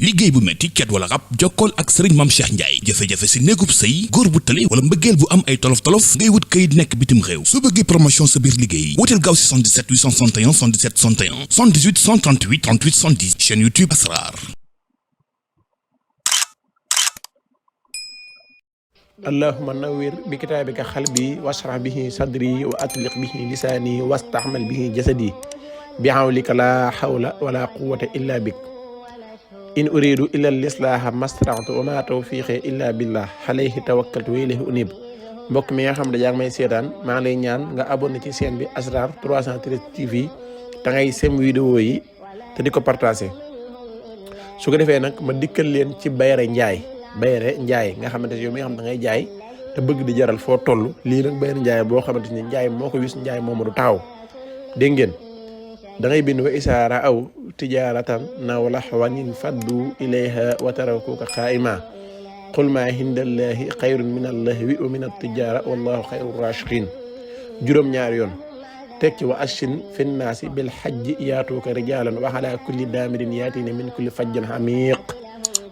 liggéey bu metti ket wala rab jokkool ak Serigne Mame Cheikh Ndiaye jafe-jafe si néegub sëy góor bu tële wala mbëggeel bu am ay tolof-tolof ngay wut kayit nekk bitim réew su bëggee promotion sa biir liggéey wuteel gaaw si 77 861 77 61 78 138 38 110 chaîne YouTube Asrar. allahumma nawwir bi kitaabika qalbi washrah bihi sadri wa atliq bihi lisaani wastahmal bihi jasadi bi hawlika la hawla wala quwwata illa bik in uridu illa al-islaha mastata'tu wa ma tawfiqi illa billah alayhi tawakkaltu wa ilayhi unib. mbokk mi nga xam ne yaa ngi may seetaan maa ngi lay ñaan nga abonné ci chaîne bi Asrar 313 TV te ngay sem vidéo yi te di ko partagé su ko defee nag ma dikkal leen ci Bayre Njaay nga xamante ne yow mi nga xam da ngay jaay te bëgg di jaral foo toll lii nag Bayre Njaay boo xamante ni njaay moo ko wis njaay moomu du taxaw dégg ngeen da ngay bind wa isaara aw tijaaratan naw lahwanin faddu ilayha wa tarakuka qaa'ima qul ma hindallahi xayrun min allahwi wa min at-tijaara wallahu xayru raashiqiin juróom-ñaari yoon teg ci wa ashin fi nnaasi bil hajji yaatuuka rijaalan wa ala kulli daamirin yaatina min kulli fajjin amiiq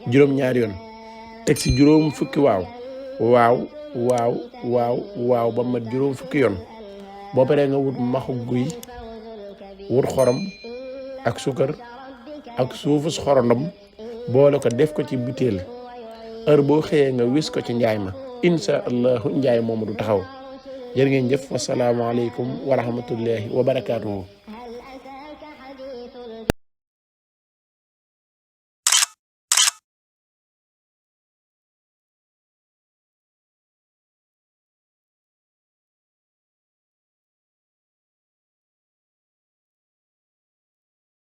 juróom-ñaari yoon teg ci juróom fukki waaw ba mat juróom fukki yoon boo paree nga wut maxu guy wut xorom ak sukar ak suufus xorondom boole ko def ko ci butéel heure boo xëyee nga wis ko ci njaay ma insha allahu njaay moomu du taxaw jërë ngeen jëf wassalaamu aleykum wa rahmatullahi wa barakaatuhu.